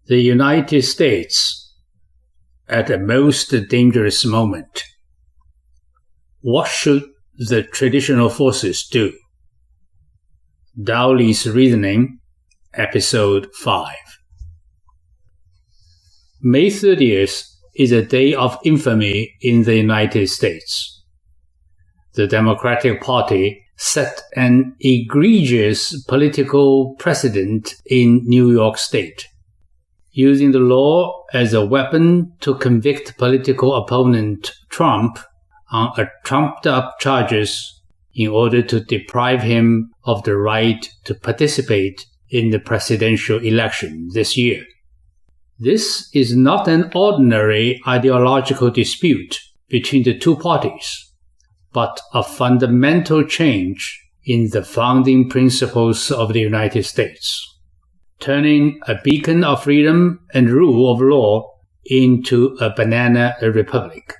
The United States at the most dangerous moment. What should the traditional forces do? Daoly's Reasoning, Episode 5. May 30th is a day of infamy in the United States. The Democratic Party set an egregious political precedent in New York State, using the law as a weapon to convict political opponent Trump on a trumped-up charges in order to deprive him of the right to participate in the presidential election this year. This is not an ordinary ideological dispute between the two parties, but a fundamental change in the founding principles of the United States, turning a beacon of freedom and rule of law into a banana republic.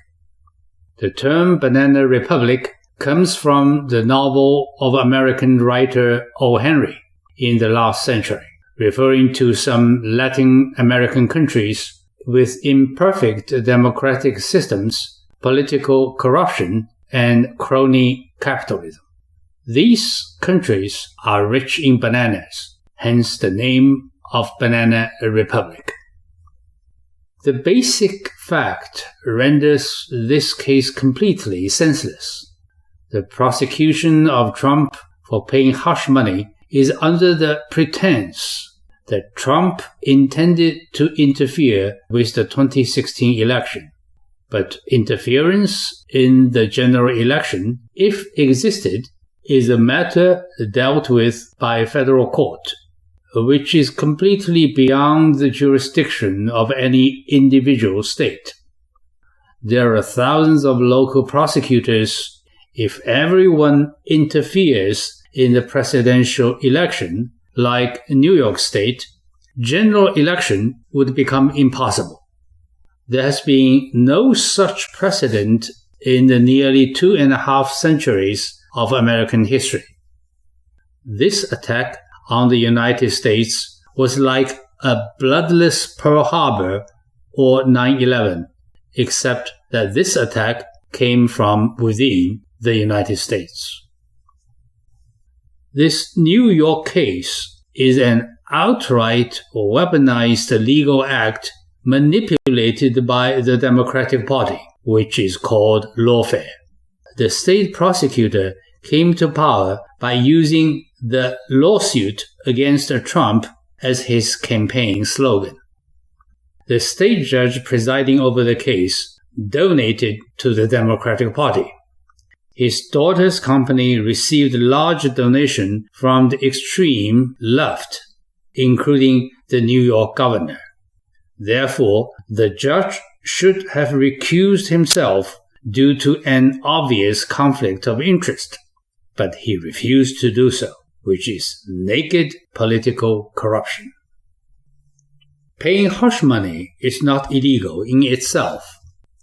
The term banana republic comes from the novel of American writer O. Henry in the last century, referring to some Latin American countries with imperfect democratic systems, political corruption, and crony capitalism. These countries are rich in bananas, hence the name of Banana Republic. The basic fact renders this case completely senseless. The prosecution of Trump for paying hush money is under the pretense that Trump intended to interfere with the 2016 election. But interference in the general election, if existed, is a matter dealt with by a federal court, which is completely beyond the jurisdiction of any individual state. There are thousands of local prosecutors. If everyone interferes in the presidential election, like New York State, general election would become impossible. There has been no such precedent in the nearly 2.5 centuries of American history. This attack on the United States was like a bloodless Pearl Harbor or 9/11, except that this attack came from within the United States. This New York case is an outright weaponized legal act manipulated by the Democratic Party, which is called lawfare. The state prosecutor came to power by using the lawsuit against Trump as his campaign slogan. The state judge presiding over the case donated to the Democratic Party. His daughter's company received large donation from the extreme left, including the New York governor. Therefore, the judge should have recused himself due to an obvious conflict of interest, but he refused to do so, which is naked political corruption. Paying hush money is not illegal in itself.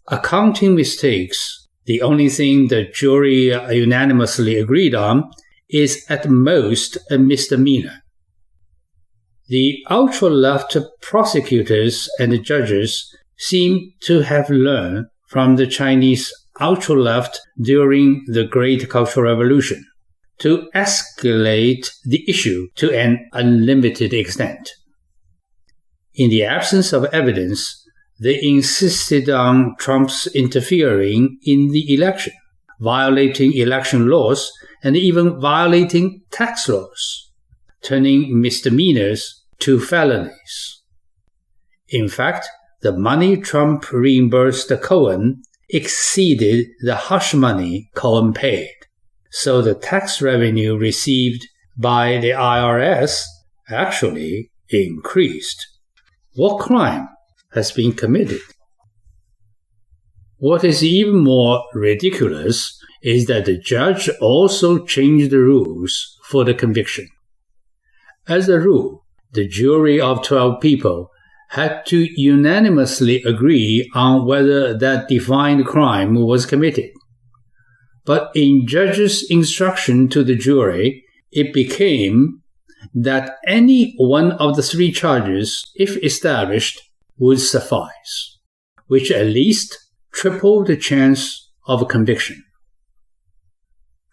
Accounting mistakes, the only thing the jury unanimously agreed on, is at most a misdemeanor. The ultra-left prosecutors and judges seem to have learned from the Chinese ultra-left during the Great Cultural Revolution to escalate the issue to an unlimited extent. In the absence of evidence, they insisted on Trump's interfering in the election, violating election laws, and even violating tax laws, turning misdemeanors to felonies. In fact, the money Trump reimbursed Cohen exceeded the hush money Cohen paid, so the tax revenue received by the IRS actually increased. What crime has been committed? What is even more ridiculous is that the judge also changed the rules for the conviction. As a rule, the jury of 12 people had to unanimously agree on whether that defined crime was committed. But in judge's instruction to the jury, it became that any one of the three charges, if established, would suffice, which at least tripled the chance of conviction.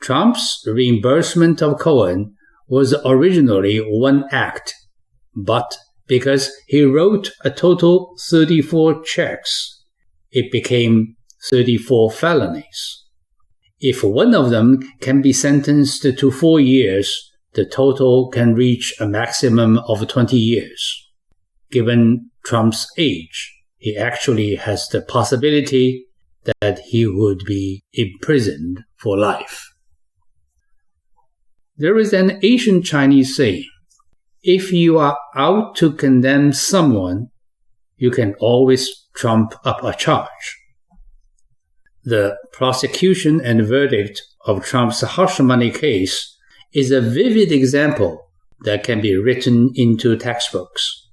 Trump's reimbursement of Cohen was originally one act, but because he wrote a total 34 checks, it became 34 felonies. If one of them can be sentenced to 4 years, the total can reach a maximum of 20 years. Given Trump's age, he actually has the possibility that he would be imprisoned for life. There is an ancient Chinese saying, if you are out to condemn someone, you can always trump up a charge. The prosecution and verdict of Trump's hush money case is a vivid example that can be written into textbooks.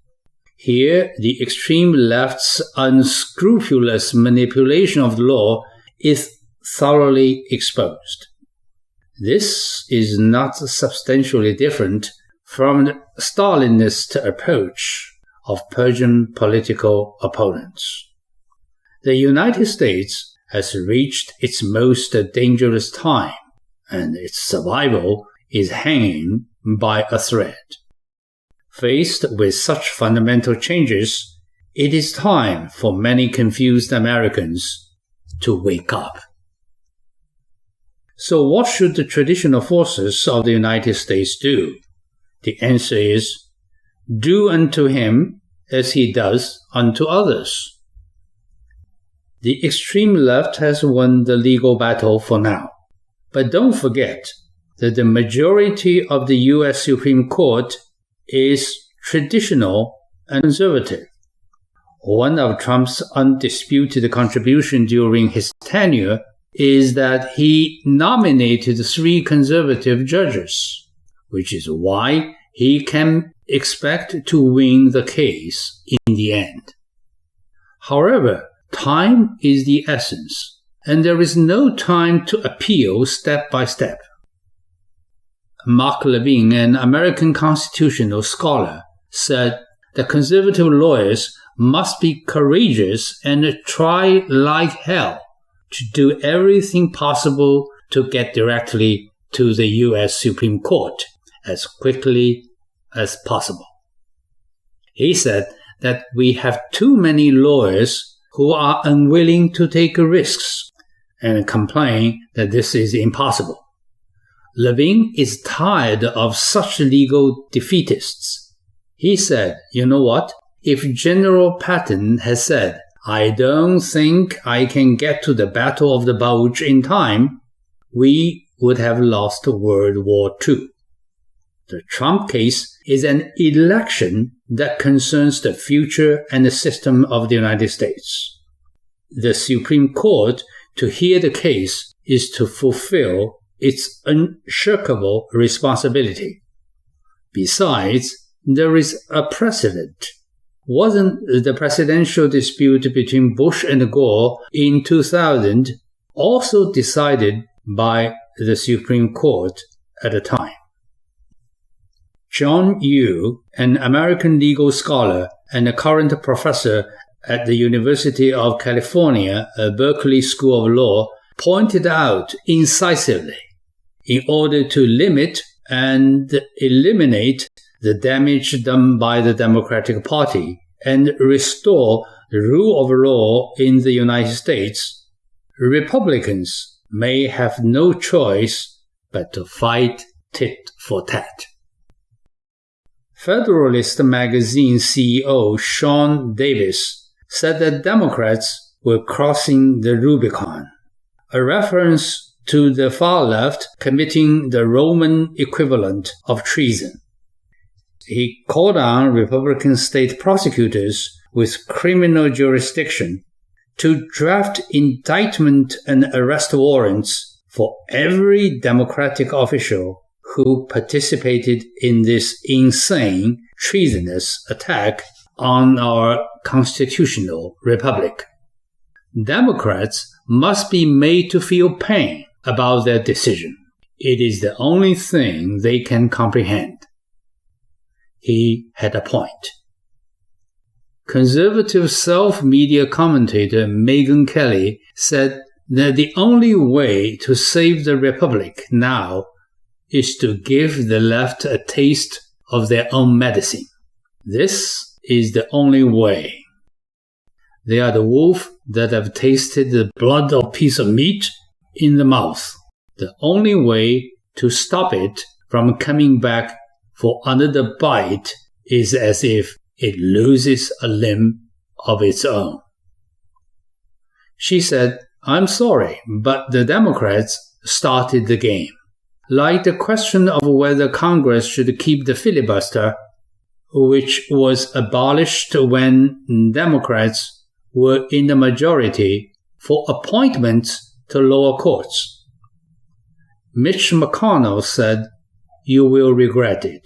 Here, the extreme left's unscrupulous manipulation of the law is thoroughly exposed. This is not substantially different from the Stalinist approach of purging political opponents. The United States has reached its most dangerous time, and its survival is hanging by a thread. Faced with such fundamental changes, it is time for many confused Americans to wake up. So what should the traditional forces of the United States do? The answer is, do unto him as he does unto others. The extreme left has won the legal battle for now. But don't forget that the majority of the U.S. Supreme Court is traditional and conservative. One of Trump's undisputed contributions during his tenure is that he nominated 3 conservative judges, which is why he can expect to win the case in the end. However, time is the essence, and there is no time to appeal step by step. Mark Levin, an American constitutional scholar, said that conservative lawyers must be courageous and try like hell to do everything possible to get directly to the U.S. Supreme Court as quickly as possible. He said that we have too many lawyers who are unwilling to take risks and complain that this is impossible. Levin is tired of such legal defeatists. He said, you know what? If General Patton has said, I don't think I can get to the Battle of the Bulge in time, we would have lost World War II. The Trump case is an election that concerns the future and the system of the United States. The Supreme Court, to hear the case, is to fulfill its unshirkable responsibility. Besides, there is a precedent. Wasn't the presidential dispute between Bush and Gore in 2000 also decided by the Supreme Court at the time? John Yoo, an American legal scholar and a current professor at the University of California, Berkeley School of Law, pointed out incisively, in order to limit and eliminate the damage done by the Democratic Party and restore the rule of law in the United States, Republicans may have no choice but to fight tit for tat. Federalist magazine CEO Sean Davis said that Democrats were crossing the Rubicon, a reference to the far left committing the Roman equivalent of treason. He called on Republican state prosecutors with criminal jurisdiction to draft indictment and arrest warrants for every Democratic official who participated in this insane, treasonous attack on our constitutional republic. Democrats must be made to feel pain about their decision. It is the only thing they can comprehend. he had a point. Conservative self-media commentator Megyn Kelly said that the only way to save the Republic now is to give the left a taste of their own medicine. This is the only way. They are the wolf that have tasted the blood of piece of meat in the mouth. The only way to stop it from coming back for another bite is as if it loses a limb of its own. She said, "I'm sorry, but the Democrats started the game. Like the question of whether Congress should keep the filibuster, which was abolished when Democrats were in the majority for appointments to lower courts. Mitch McConnell said, 'You will regret it,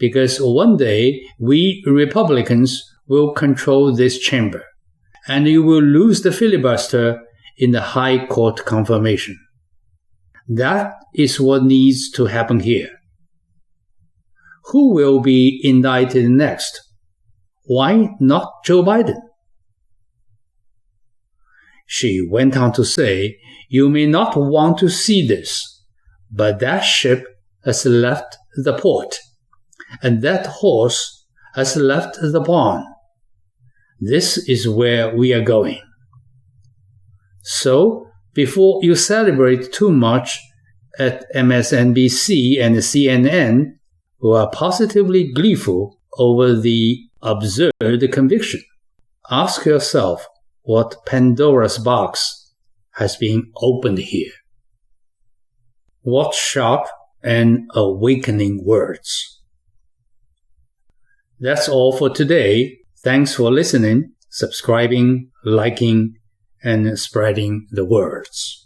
because one day we Republicans will control this chamber, and you will lose the filibuster in the high court confirmation.' That is what needs to happen here. Who will be indicted next? Why not Joe Biden?" She went on to say, "You may not want to see this, but that ship has left the port, and that horse has left the barn. This is where we are going. So, before you celebrate too much at MSNBC and CNN, who are positively gleeful over the absurd conviction, ask yourself what Pandora's box has been opened here. What sharp and awakening words." That's all for today. Thanks for listening, subscribing, liking, and spreading the words.